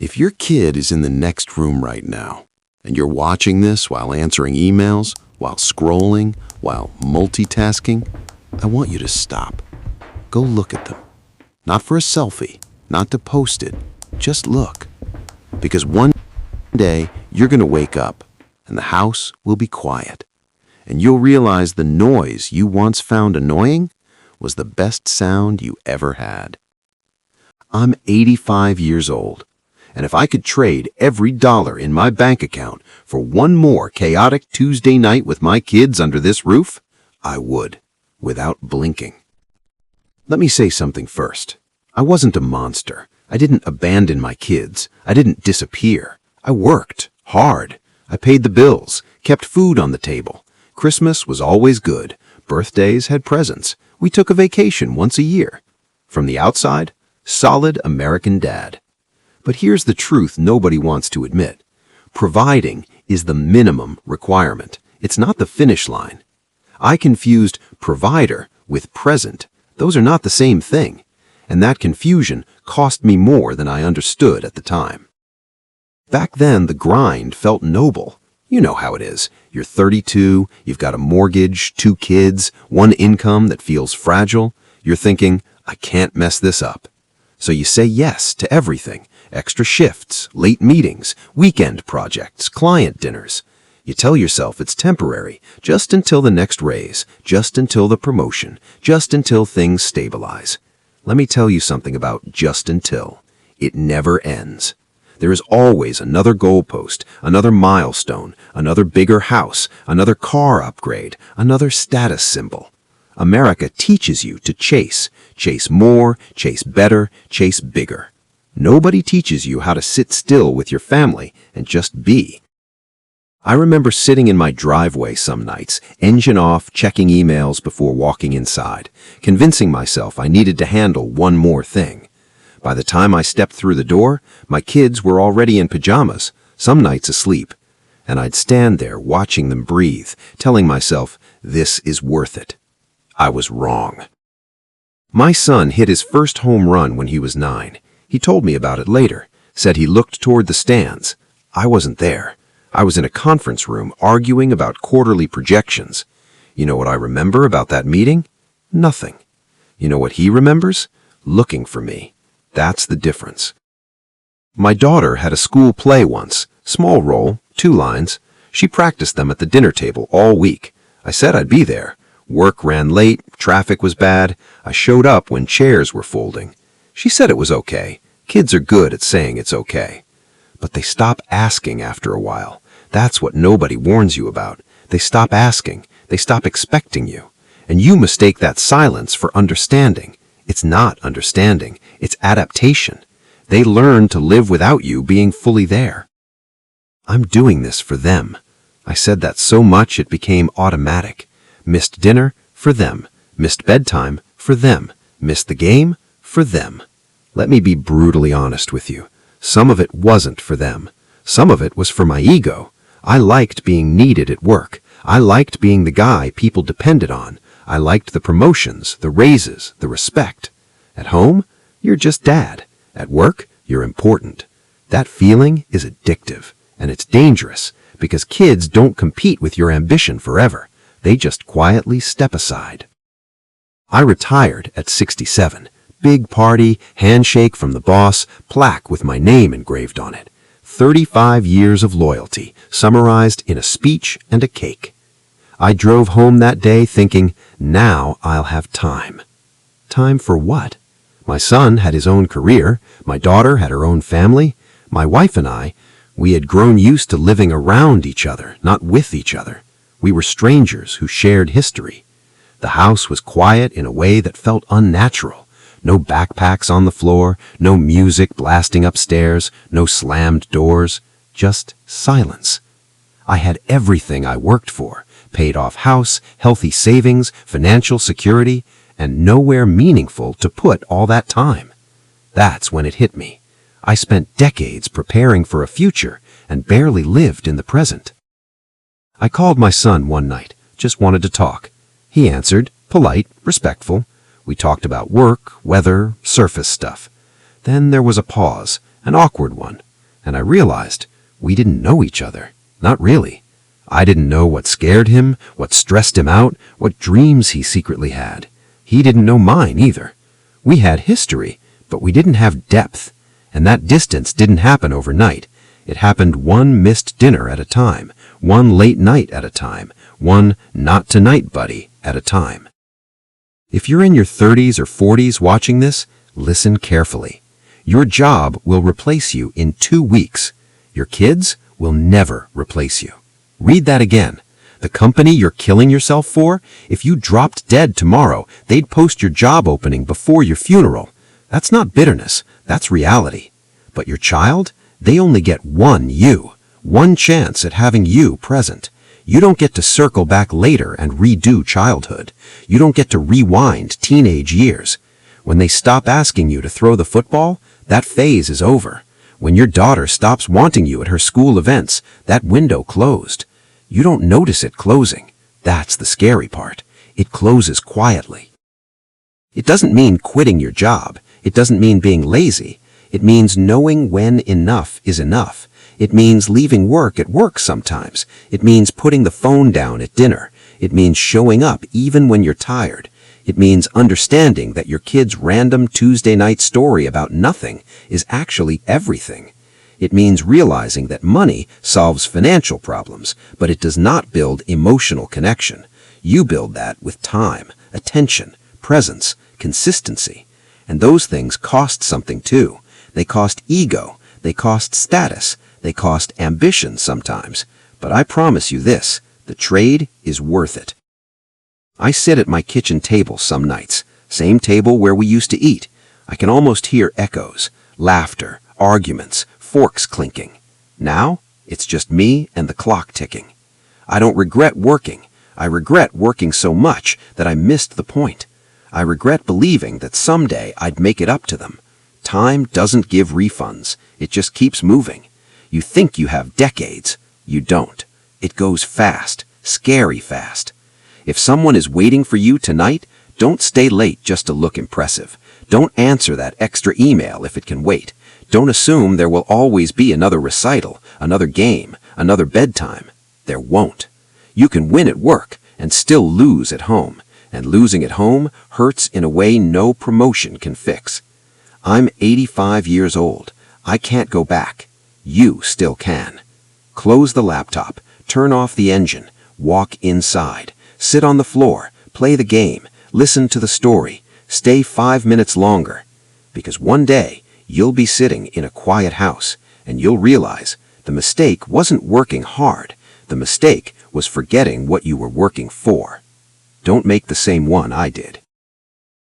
If your kid is in the next room right now, and you're watching this while answering emails, while scrolling, while multitasking, I want you to stop. Go look at them. Not for a selfie, not to post it, just look. Because one day you're going to wake up and the house will be quiet. And you'll realize the noise you once found annoying was the best sound you ever had. I'm 85 years old, and if I could trade every dollar in my bank account for one more chaotic Tuesday night with my kids under this roof, I would, without blinking. Let me say something first. I wasn't a monster. I didn't abandon my kids. I didn't disappear. I worked hard. I paid the bills, kept food on the table. Christmas was always good. Birthdays had presents. We took a vacation once a year. From the outside, solid American dad. But here's the truth nobody wants to admit. Providing is the minimum requirement. It's not the finish line. I confused provider with present. Those are not the same thing. And that confusion cost me more than I understood at the time. Back then, the grind felt noble. You know how it is. You're 32, you've got a mortgage, 2 kids, one income that feels fragile. You're thinking, I can't mess this up. So you say yes to everything. Extra shifts, late meetings, weekend projects, client dinners. You tell yourself it's temporary, just until the next raise, just until the promotion, just until things stabilize. Let me tell you something about just until. It never ends. There is always another goalpost, another milestone, another bigger house, another car upgrade, another status symbol. America teaches you to chase more, chase better, chase bigger. Nobody teaches you how to sit still with your family and just be. I remember sitting in my driveway some nights, engine off, checking emails before walking inside, convincing myself I needed to handle one more thing. By the time I stepped through the door, my kids were already in pajamas, some nights asleep, and I'd stand there watching them breathe, telling myself, this is worth it. I was wrong. My son hit his first home run when he was 9. He told me about it later, said he looked toward the stands. I wasn't there. I was in a conference room arguing about quarterly projections. You know what I remember about that meeting? Nothing. You know what he remembers? Looking for me. That's the difference. My daughter had a school play once, small role, 2 lines. She practiced them at the dinner table all week. I said I'd be there. Work ran late, traffic was bad. I showed up when chairs were folding. She said it was okay. Kids are good at saying it's okay. But they stop asking after a while. That's what nobody warns you about. They stop asking. They stop expecting you. And you mistake that silence for understanding. It's not understanding. It's adaptation. They learn to live without you being fully there. I'm doing this for them. I said that so much it became automatic. Missed dinner? For them. Missed bedtime? For them. Missed the game? For them. Let me be brutally honest with you. Some of it wasn't for them. Some of it was for my ego. I liked being needed at work. I liked being the guy people depended on. I liked the promotions, the raises, the respect. At home, you're just dad. At work, you're important. That feeling is addictive, and it's dangerous because kids don't compete with your ambition forever. They just quietly step aside. I retired at 67. Big party, handshake from the boss, plaque with my name engraved on it. 35 years of loyalty, summarized in a speech and a cake. I drove home that day thinking, now I'll have time. Time for what? My son had his own career. My daughter had her own family. My wife and I, we had grown used to living around each other, not with each other. We were strangers who shared history. The house was quiet in a way that felt unnatural. No backpacks on the floor, no music blasting upstairs, no slammed doors, just silence. I had everything I worked for, paid off house, healthy savings, financial security, and nowhere meaningful to put all that time. That's when it hit me. I spent decades preparing for a future and barely lived in the present. I called my son one night, just wanted to talk. He answered, polite, respectful. We talked about work, weather, surface stuff. Then there was a pause, an awkward one. And I realized we didn't know each other. Not really. I didn't know what scared him, what stressed him out, what dreams he secretly had. He didn't know mine either. We had history, but we didn't have depth. And that distance didn't happen overnight. It happened one missed dinner at a time, one late night at a time, one not tonight buddy at a time. If you're in your 30s or 40s watching this, listen carefully. Your job will replace you in 2 weeks. Your kids will never replace you. Read that again. The company you're killing yourself for, if you dropped dead tomorrow, they'd post your job opening before your funeral. That's not bitterness, that's reality. But your child, they only get one you, one chance at having you present. You don't get to circle back later and redo childhood. You don't get to rewind teenage years. When they stop asking you to throw the football, that phase is over. When your daughter stops wanting you at her school events, that window closed. You don't notice it closing. That's the scary part. It closes quietly. It doesn't mean quitting your job. It doesn't mean being lazy. It means knowing when enough is enough. It means leaving work at work sometimes. It means putting the phone down at dinner. It means showing up even when you're tired. It means understanding that your kid's random Tuesday night story about nothing is actually everything. It means realizing that money solves financial problems, but it does not build emotional connection. You build that with time, attention, presence, consistency. And those things cost something too. They cost ego. They cost status. They cost ambition sometimes. But I promise you this, the trade is worth it. I sit at my kitchen table some nights, same table where we used to eat. I can almost hear echoes, laughter, arguments, forks clinking. Now, it's just me and the clock ticking. I don't regret working. I regret working so much that I missed the point. I regret believing that someday I'd make it up to them. Time doesn't give refunds. It just keeps moving. You think you have decades. You don't. It goes fast, scary fast. If someone is waiting for you tonight, don't stay late just to look impressive. Don't answer that extra email if it can wait. Don't assume there will always be another recital, another game, another bedtime. There won't. You can win at work and still lose at home. And losing at home hurts in a way no promotion can fix. I'm 85 years old. I can't go back. You still can. Close the laptop, turn off the engine, walk inside, sit on the floor, play the game, listen to the story, stay 5 minutes longer. Because one day, you'll be sitting in a quiet house, and you'll realize the mistake wasn't working hard. The mistake was forgetting what you were working for. Don't make the same one I did.